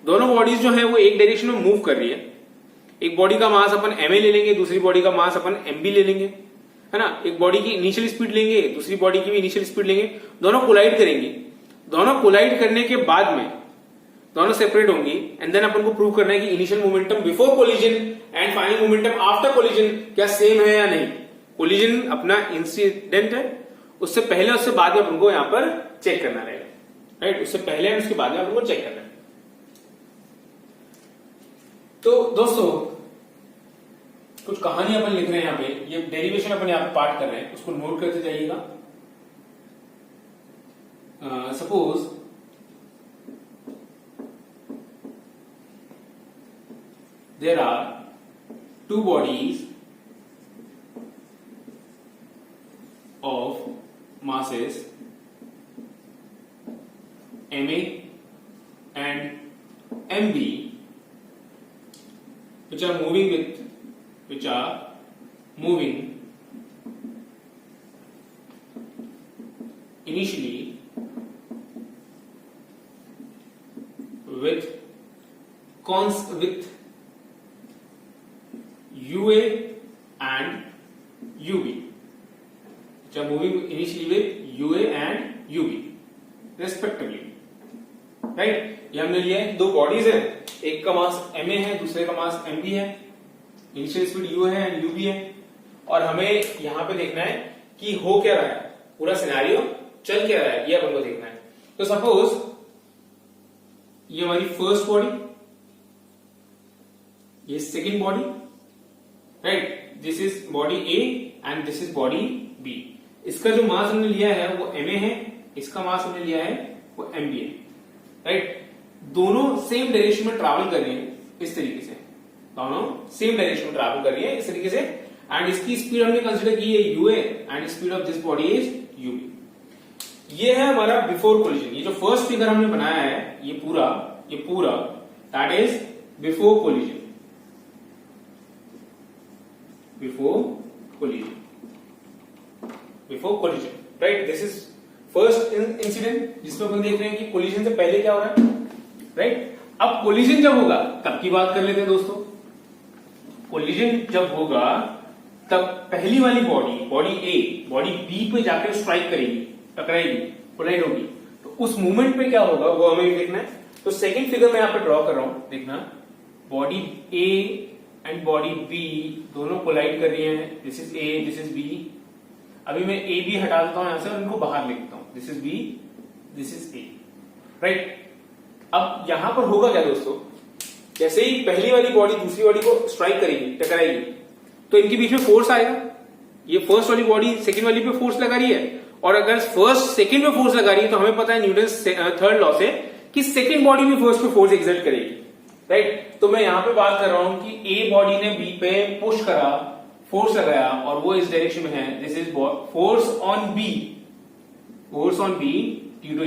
दोनों बॉडीज जो है वो एक डायरेक्शन में मूव कर रही है। एक बॉडी का मास अपन ma ले लेंगे, दूसरी बॉडी का मास अपन mb ले लेंगे, है ना। एक बॉडी की इनिशियल स्पीड लेंगे, दूसरी बॉडी की भी इनिशियल स्पीड लेंगे, दोनों कोलाइड करेंगे। दोनों कोलाइड करने के बाद में दोनों सेपरेट होंगी, एंड देन अपन को प्रूव करना है कि initial momentum before collision and final momentum after collision क्या सेम है या नहीं। कोलिजन अपना इंसिडेंट है, उससे पहले उससे बाद में अपन को यहां पर चेक करना रहेगा, राइट। उससे पहले एंड उसके बाद में अपन को चेक करना है। तो दोस्तों कुछ कहानी अपन लिख रहे हैं यहाँ पे, ये डेरिवेशन अपन यहाँ पे पार्ट कर रहे हैं, उसको नोट करते जाइएगा। Suppose there are two bodies of masses ma and mb which are moving initially with UA and UB, which are moving initially with UA and UB respectively, right। ये हमने लिया है, दो बॉडीज है, एक का मास ma है, दूसरे का मास mb है, इनिशियल स्पीड u है एंड ub है, और हमें यहां पे देखना है कि हो क्या रहा है, पूरा सिनेरियो चल क्या रहा है, ये अपन को देखना है। तो सपोज ये हमारी फर्स्ट बॉडी, ये second body, right, this is body A and this is body B. इसका जो मास हमने लिया है वो ma है, इसका मास हमने लिया है वो mb है, राइट। दोनों सेम डायरेक्शन में ट्रैवल कर रही है इस तरीके से, दोनों सेम डायरेक्शन में ट्रैवल कर रही है इस तरीके से, एंड इसकी स्पीड हमने कंसीडर की है ua and speed of this body is ub। ये है हमारा बिफोर कोलिजन। ये जो फर्स्ट फिगर हमने बनाया है ये पूरा that is before collision, before collision, right. This is first incident जिसमें अपन देख रहे हैं कि कोलिजन से पहले क्या हो रहा है, राइट। अब कोलिजन जब होगा तब की बात कर लेते हैं दोस्तों। कोलिजन जब होगा तब पहली वाली बॉडी ए बॉडी बी पे जाकर स्ट्राइक करेगी, टकराएगी, कोलाइड होगी, तो उस मूवमेंट पे क्या होगा वो हमें देखना है। तो सेकंड फिगर मैं यहां पे ड्रॉ कर रहा हूं, देखना, body A and body B दोनों कोलाइड कर रही हैं, this is A, this is B. अभी मैं ए बी हटा देता हूं यहां से और इनको बाहर लिख देता हूं, this is B, this is A, right. अब यहां पर होगा क्या दोस्तों, जैसे ही पहली वाली बॉडी दूसरी बॉडी को स्ट्राइक करेगी, टकराएगी, तो इनके बीच में फोर्स आएगा। ये फर्स्ट वाली बॉडी सेकेंड वाली पे फोर्स लगा रही है, और अगर फर्स्ट सेकेंड पे फोर्स लगा रही है तो हमें पता है न्यूटन थर्ड लॉ से कि सेकेंड बॉडी भी फर्स्ट पे फोर्स एक्सर्ट करेगी, राइट। तो मैं यहां पे बात कर रहा हूं कि ए बॉडी ने बी पे पुश करा, फोर्स लगाया, और वो इस डायरेक्शन में है, this is force on B due to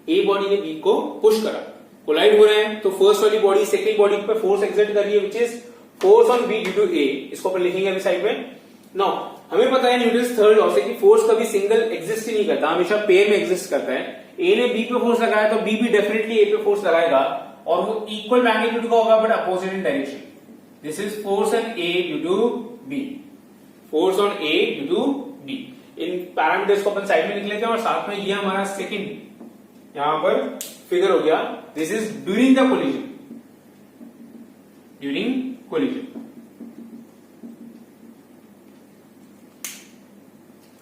A body ने बी को पुश करा, कोलाइड हो रहे हैं, तो फर्स्ट वाली बॉडी सेकेंड बॉडी पे फोर्स एक्सर्ट कर रही है, which is force on B due to ए। इसको अपन लिखेंगे अभी साइड में। नाउ हमें पता है न्यूटन थर्ड लॉ से कि फोर्स कभी सिंगल एग्जिस्ट ही नहीं करता, हमेशा पेयर में एग्जिस्ट करता है। ए ने बी पे फोर्स लगाया तो बी भी डेफिनेटली ए पे फोर्स लगाएगा, और वो इक्वल मैग्नीट्यूड का होगा but opposite in direction. This is force on A due to B, force on A due to B. इन पैरामीटर्स को अपन साइड में लिख लेते हैं, और साथ में ये हमारा सेकंड यहां पर फिगर हो गया, this is during the collision, during collision,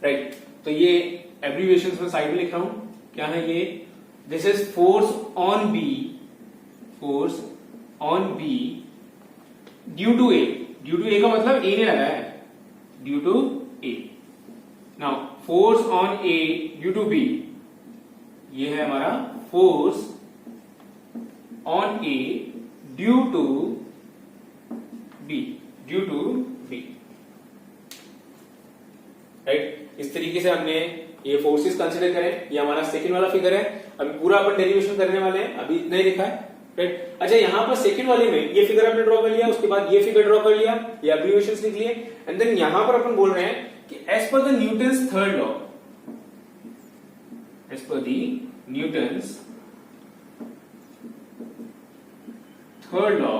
right. तो ये एब्रीविएशन में साइड में लिख रहा हूं, क्या है ये, this is force on B, force on B due to A, due to A का मतलब ए ने लगाया है, due to A. Now force on A due to B, ये है हमारा force on A due to B, due to B, right. इस तरीके से हमने ये फोर्सेस कंसीडर करें। ये हमारा सेकंड वाला फिगर है, अभी पूरा अपन डेरिवेशन करने वाले हैं, अभी इतना ही लिखा है, राइट। अच्छा, यहां पर सेकंड वाले में ये फिगर आपने ड्रॉ कर लिया, उसके बाद ये फिगर ड्रॉ कर लिया, ये एब्रीविएशंस लिख लिए, एंड देन यहां पर अपन बोल रहे हैं कि as per the Newton's third law, as per the Newton's third law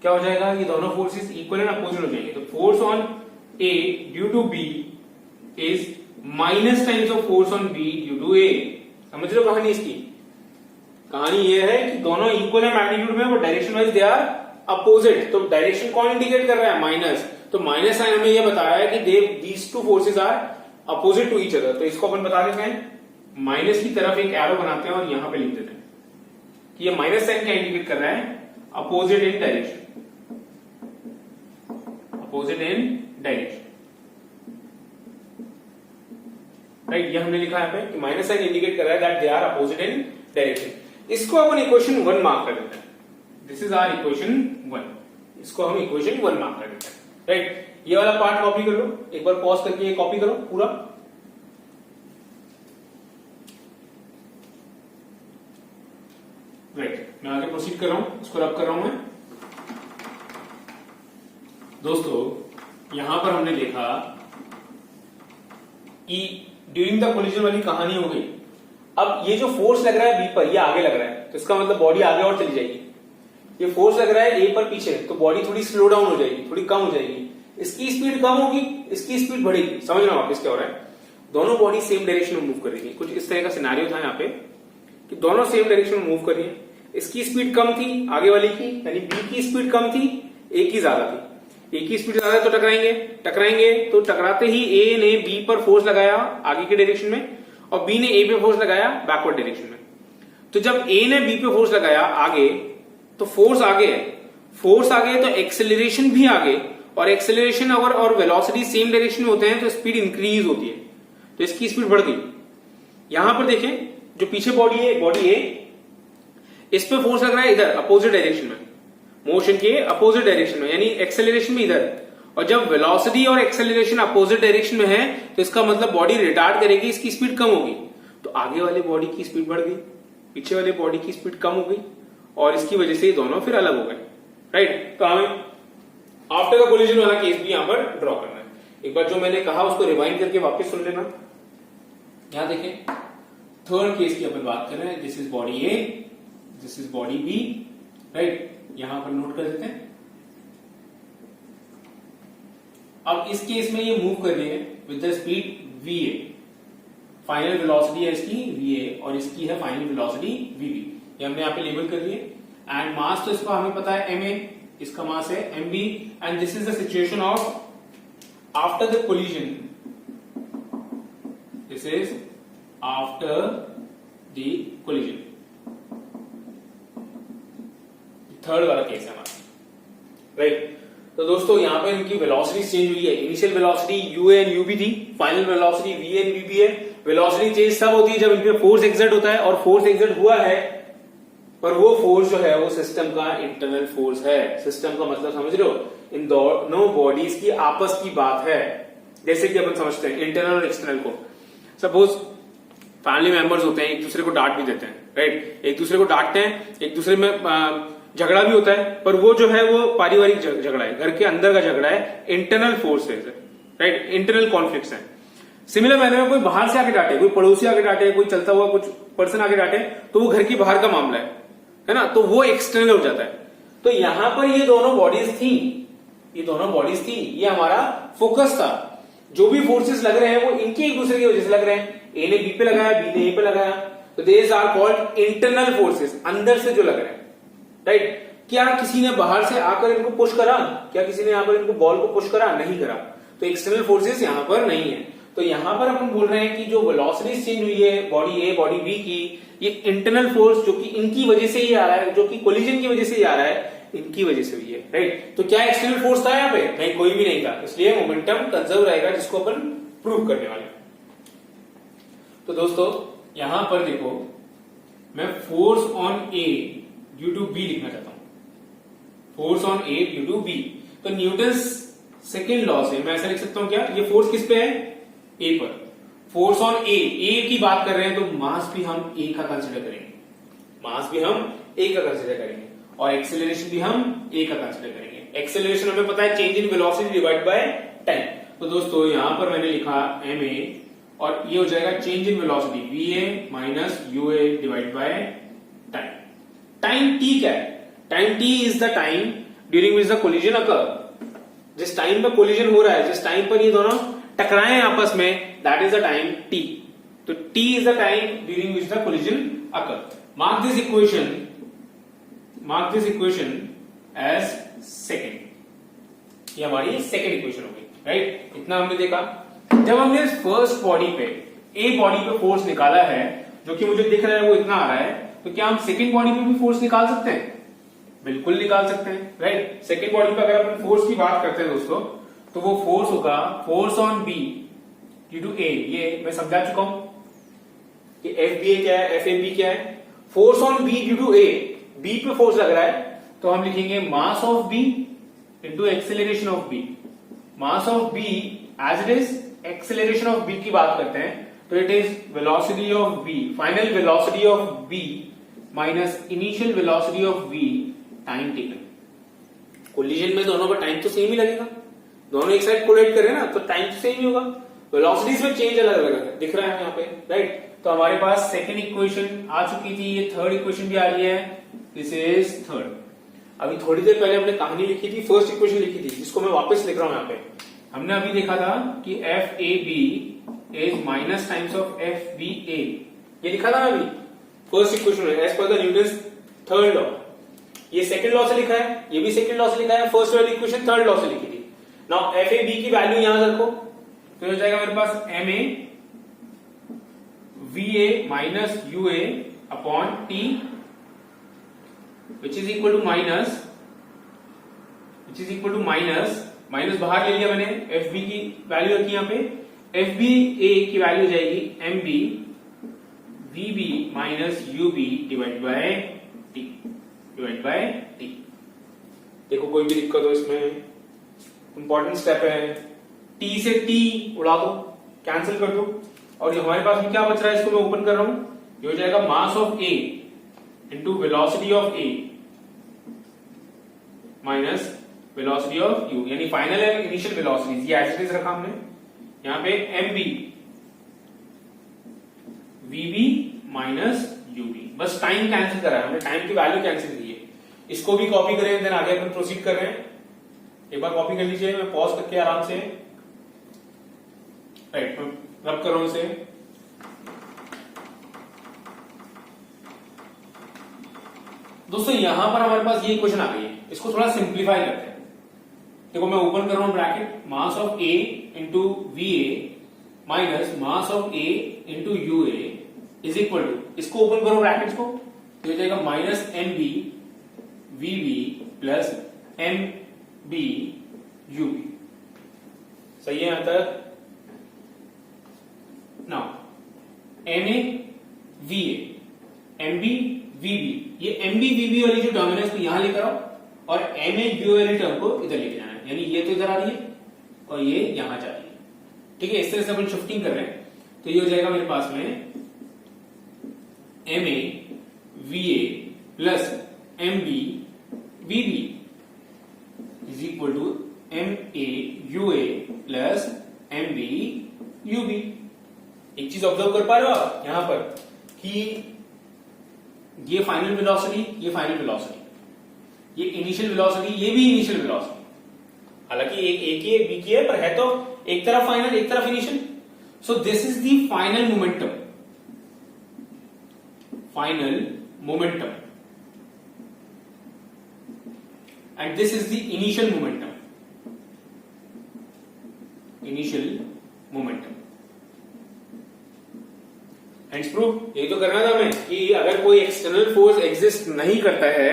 क्या हो जाएगा, ये दोनों फोर्सेस इक्वल एंड अपोजिट हो जाएंगे। तो force on A due to B is minus times of force on B due to A. समझ लो कहानी इसकी, कहानी ये है कि दोनों इक्वल है मैग्नीट्यूड में, but direction wise they are opposite. तो डायरेक्शन कौन इंडिकेट कर रहा है, माइनस। तो माइनस साइन हमें ये बताया है कि these two forces are opposite to each other. तो इसको अपन बता देते हैं, माइनस की तरफ एक एरो बनाते हैं और यहां पे लिख देते हैं कि ये माइनस साइन क्या इंडिकेट कर रहा है, opposite in direction, opposite in direction, right. ये हमने लिखा है यहाँ पे कि माइनस साइन इंडिकेट कर रहा है that they are opposite in direction. इसको अपन इक्वेशन 1 मार्क कर देते हैं, दिस इज आवर इक्वेशन 1, इसको हम इक्वेशन 1 मार्क कर देते हैं, राइट। ये वाला पार्ट कॉपी कर लो, एक बार पॉज करके ये कॉपी करो पूरा, राइट। मैं आगे प्रोसीड कर रहा हूं, इसको रब कर रहा हूं मैं। दोस्तों यहां पर हमने देखा कि ड्यूरिंग द कोलिजन वाली कहानी हो गई। अब ये जो फोर्स लग रहा है बी पर, ये आगे लग रहा है, तो इसका मतलब बॉडी आगे और चली जाएगी। ये फोर्स लग रहा है ए पर पीछे, तो बॉडी थोड़ी स्लो डाउन हो जाएगी, थोड़ी कम हो जाएगी। इसकी स्पीड कम होगी, इसकी स्पीड बढ़ेगी। समझ रहे हो वापस क्या हो रहा है, दोनों बॉडी सेम डायरेक्शन में मूव कर रही है। कुछ इस तरह का सिनेरियो था यहाँ पे कि दोनों सेम डायरेक्शन में मूव कर रही है। इसकी स्पीड कम थी आगे वाली की, यानी बी की स्पीड कम थी, ए की ज्यादा थी। ए की स्पीड ज्यादा है तो टकराएंगे, तो टकराते ही ए ने बी पर फोर्स लगाया आगे के डायरेक्शन में, और बी ने ए पे फोर्स लगाया बैकवर्ड डायरेक्शन में। तो जब ए ने बी पे फोर्स लगाया आगे, तो फोर्स आगे है, फोर्स आगे तो एक्सेलरेशन भी आगे, और एक्सेलरेशन और वेलोसिटी सेम डायरेक्शन में होते हैं तो स्पीड इंक्रीज होती है, तो इसकी स्पीड बढ़ गई। यहां पर देखें, जो पीछे बॉडी है इस पे फोर्स लग रहा है इधर अपोजिट डायरेक्शन में, मोशन के अपोजिट डायरेक्शन में, यानी एक्सेलरेशन भी इधर। और जब वेलोसिटी और एक्सेलरेशन अपोजिट डायरेक्शन में है तो इसका मतलब बॉडी रिटार्ड करेगी, इसकी स्पीड कम होगी। तो आगे वाले बॉडी की स्पीड बढ़ गई, पीछे वाले बॉडी की स्पीड कम हो गई, और इसकी वजह से ये दोनों फिर अलग हो गए, राइट। तो हमें आफ्टर द कोलिजन वाला केस भी यहां पर ड्रॉ करना है। एक बार जो मैंने कहा उसको रिवाइंड करके वापस सुन लेना। यहां देखें, थर्ड केस की अपन बात कर रहे हैं, this is body A, this is body B, right. यहां पर नोट कर देते हैं। अब इस केस में ये मूव कर रही है with the speed V A, final velocity है इसकी वी ए, और इसकी है फाइनल वेलोसिटी वी बी। ये हमने यहाँ पे लेबल कर दिए। एंड मास तो इसका हमें पता है एम ए, इसका मास है M B, and this is the situation of after the collision, this is after the collision, third वाला केस है हमारा, राइट। तो दोस्तों यहां पे इनकी वेलोसिटी चेंज हुई है। Initial velocity u and u B थी, final velocity v and v B है। वेलोसिटी चेंज तब होती है जब इन पे फोर्स एक्सर्ट होता है, और फोर्स एक्सर्ट हुआ है, पर वो फोर्स जो है वो सिस्टम का इंटरनल फोर्स है। सिस्टम का मतलब समझ रहे हो, इन दोनों बॉडीज की आपस की बात है। जैसे कि अपन समझते हैं इंटरनल और एक्सटर्नल को, सपोज फैमिली मेंबर्स होते हैं, एक दूसरे को डांट भी देते हैं, राइट। एक दूसरे को डांटते हैं, एक दूसरे में झगड़ा भी होता है, पर वो जो है वो पारिवारिक झगड़ा है, घर के अंदर का झगड़ा है, इंटरनल फोर्स है, राइट, इंटरनल कॉन्फ्लिक्ट्स हैं। सिमिलर मैनर में कोई बाहर से आके डांटे, कोई पड़ोसी आके डांटे, कोई चलता हुआ कुछ पर्सन आके डांटे, तो वो घर के बाहर का मामला है ना, तो वो एक्सटर्नल हो जाता है। तो यहां पर ये दोनों बॉडीज थी, ये हमारा फोकस था। जो भी फोर्सेस लग रहे हैं वो इनके एक दूसरे की वजह से लग रहे हैं। ए ने बी पे लगाया, बी ने ए पे लगाया, तो these are called internal forces, अंदर से जो लग रहे हैं, राइट। क्या किसी ने बाहर से आकर इनको पुश करा? क्या किसी ने यहाँ पर इनको बॉल को पुश करा? नहीं करा, तो एक्सटर्नल फोर्सेस यहाँ पर नहीं है। तो यहां पर अपन बोल रहे हैं कि जो वेलोसिटी चेंज हुई है बॉडी ए बॉडी बी की, ये इंटरनल फोर्स जो कि इनकी वजह से ही आ रहा है, जो कि कोलिजन की वजह से ही आ रहा है, इनकी वजह से हुई है, राइट। तो क्या एक्सटर्नल फोर्स था यहाँ पे? नहीं, कोई भी नहीं था, इसलिए मोमेंटम कंजर्व रहेगा, जिसको अपन प्रूव करने वाले। तो दोस्तों यहां पर देखो, मैं force on A due to B लिखना चाहता हूं, force on A due to B. तो न्यूटन्स सेकेंड लॉ से मैं ऐसा लिख सकता हूं, क्या ये फोर्स किस पे है? ए पर। फोर्स ऑन ए की बात कर रहे हैं, तो मास भी हम ए का कंसिडर करेंगे, मास भी हम ए का कंसिडर करेंगे, और एक्सेलरेशन भी हम ए का कंसिडर करेंगे। एक्सेलरेशन हमें पता है change in velocity divide by time. तो दोस्तों यहां पर मैंने लिखा एम ए, और ये हो जाएगा change in velocity v A minus u A divide by time. Time T क्या है? Time T is the time during which the collision occur. जिस टाइम पर कोलिजन हो रहा है, जिस टाइम पर ये दोनों टकराए आपस में, that is the time T. तो T is the time during which the collision occur. Mark this equation as second. ये हमारी सेकेंड इक्वेशन होगी, राइट। इतना हमने देखा। जब हमने फर्स्ट बॉडी पे, ए बॉडी पे फोर्स निकाला है, जो कि मुझे दिख रहा है वो इतना आ रहा है, तो क्या हम सेकेंड बॉडी पे भी फोर्स निकाल सकते हैं? बिल्कुल निकाल सकते हैं, राइट। सेकेंड बॉडी पे अगर अपन फोर्स की बात करते हैं दोस्तों, तो वो फोर्स होगा force on B due to A. ये मैं समझा चुका हूं कि एफ बी ए क्या है, एफ ए बी क्या है। Force on B due to A, B पे फोर्स लग रहा है, तो हम लिखेंगे mass of B into acceleration of B. Mass of B as it is, acceleration of B की बात करते हैं, तो it is velocity of B, final velocity of B minus initial velocity of B time taken. Collision में दोनों का time तो same ही लगेगा, दोनों एक साइड कोलाइड कर रहे हैं ना, तो टाइम तो सेम ही होगा। वेलोसिटीज में चेंज अलग अलग है, दिख रहा है यहाँ पे, राइट। तो हमारे पास सेकेंड इक्वेशन आ चुकी थी, ये थर्ड इक्वेशन भी आ रही है, दिस इज थर्ड। अभी थोड़ी देर पहले हमने कहानी लिखी थी, फर्स्ट इक्वेशन लिखी थी, जिसको मैं वापस लिख रहा हूं यहाँ पे। हमने अभी देखा था कि F A B is minus times of F B A, ये लिखा था ना अभी फर्स्ट इक्वेशन में, as per the Newton's third law. ये सेकंड लॉ से लिखा है, ये भी सेकंड लॉ से लिखा है, फर्स्ट वाली इक्वेशन थर्ड लॉ से लिखी थी। नाउ एफ ए बी की वैल्यू यहां रखो, तो हो जाएगा मेरे पास m A we A minus u A upon T, which is equal to minus बाहर ले लिया मैंने, एफ बी की वैल्यू रखी यहां पे, एफ बी ए की वैल्यू हो जाएगी M B V B minus U B divide by T. देखो कोई भी दिक्कत हो इसमें, इंपॉर्टेंट स्टेप है, टी से टी उड़ा दो, कैंसिल कर दो, और ये हमारे पास में क्या बच रहा है, इसको मैं ओपन कर रहा हूं, ये हो जाएगा mass of A into velocity of A minus velocity of U, यानी फाइनल एंड इनिशियल वेलोसिटीज, ये एज इट इज रखा हमने यहां पे, M B V B minus U B, बस टाइम कैंसिल करा है हमने, टाइम की वैल्यू कैंसिल की है। इसको भी कॉपी करें, देन आगे अपन प्रोसीड कर रहे हैं। एक बार कॉपी कर लीजिए, मैं पॉज करके आराम से, राइट, मैं रब कर रहा हूं इसे। दोस्तों यहां पर हमारे पास ये क्वेश्चन आ गई है, इसको थोड़ा सिंप्लीफाई करते हैं। देखो मैं ओपन कर रहा हूं bracket, mass of A into V A minus mass of A into U A is equal to, इसको ओपन करो ब्रैकेट्स को, तो हो जाएगा minus M B V B plus M B U B. सही है यहां तक? Now M A we A M B V B, ये एम बी वी बी वाली जो टर्म है इसको यहां लेकर आओ, और एम ए यू वाली टर्म को इधर लेके जाना है, यानी ये तो इधर आ रही है और ये यहां जा रही है, ठीक है। इस तरह से अपन शिफ्टिंग कर रहे हैं, तो ये हो जाएगा मेरे पास में M A we A plus M B V B is equal to M A U A plus M B U B. एक चीज ऑब्जर्व कर पा रहे हो आप यहां पर कि ये फाइनल वेलोसिटी, ये फाइनल वेलोसिटी, ये इनिशियल वेलोसिटी, ये भी इनिशियल वेलोसिटी, हालांकि एक ए की है बी की है, पर है तो एक तरफ फाइनल एक तरफ initial. So this is the final momentum. And this is the initial momentum. Hence proof, ये तो करना था हमें कि अगर कोई एक्सटर्नल फोर्स एग्जिस्ट नहीं करता है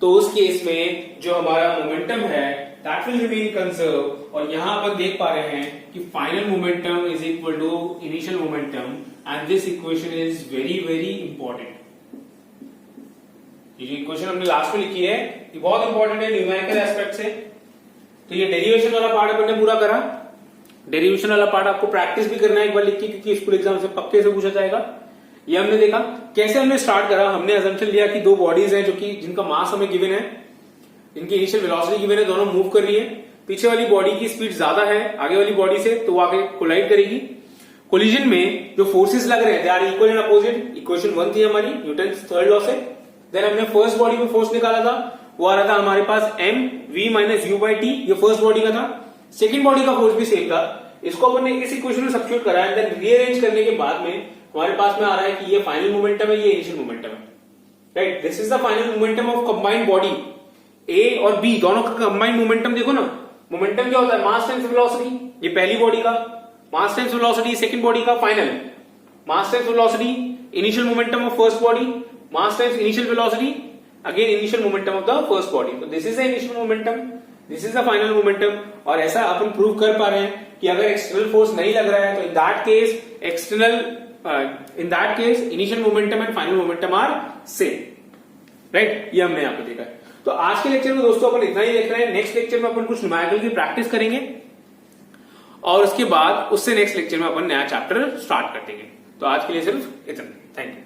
तो उस केस में जो हमारा मोमेंटम है दैट विल रिमेन कंजर्व। और यहां अपन देख पा रहे हैं कि final momentum is equal to initial momentum and this equation is very very important. ये जो इक्वेशन हमने लास्ट में लिखी है ये बहुत इंपॉर्टेंट है न्यूमेरिकल एस्पेक्ट से। तो ये डेरिवेशन वाला पार्ट अपन ने पूरा करा। डेरिवेशन वाला पार्ट आपको प्रैक्टिस भी करना है एक बार लिख के, क्योंकि स्कूल एग्जाम से पक्के से पूछा जाएगा। ये हमने देखा कैसे हमने स्टार्ट करा। हमने अजम्पशन लिया कि दो बॉडीज हैं जो कि जिनका मास हमें गिवन है, इनकी इनिशियल वेलोसिटी गिवन है, दोनों मूव कर रही है। पीछे वाली बॉडी की स्पीड ज्यादा है आगे वाली बॉडी से, तो वो आगे कोलाइड करेगी। कोलिजन में जो फोर्सेस लग रहे हैं they are equal and opposite. Equation 1 थी हमारी न्यूटन थर्ड लॉ से। देन हमने फर्स्ट बॉडी में फोर्स निकाला था, वो आ रहा था हमारे पास m v minus u by T, ये फर्स्ट बॉडी का था। सेकेंड बॉडी का फोर्स भी सेम था। इसको अपन ने इस इक्वेशन में सब्स्टिट्यूट करा है, देन रीअरेंज करने के बाद में हमारे पास में आ रहा है कि ये फाइनल मोमेंटम है, ये इनिशियल मोमेंटम है। Right, this is the final momentum of combined body. A और बी दोनों का कंबाइंड मोमेंटम देखो ना। मोमेंटम क्या होता है? Mass times velocity. ये पहली बॉडी का mass times velocity, second body का final mass times velocity, initial momentum of first body, mass times initial velocity, again initial momentum of the first body. तो this is the initial momentum, this is the final momentum. और ऐसा अपन prove कर पा रहे हैं कि अगर external force नहीं लग रहा है तो in that case initial momentum and final momentum are same. Right, ये हमने यहां पे देखा है। तो आज के लेक्चर में दोस्तों अपन इतना ही देख रहे हैं। नेक्स्ट लेक्चर में अपन कुछ न्यूमेरिकल की प्रैक्टिस करेंगे और उसके बाद उससे नेक्स्ट लेक्चर में अपन नया चैप्टर स्टार्ट कर देंगे। तो आज के लिए सिर्फ इतना। Thank you.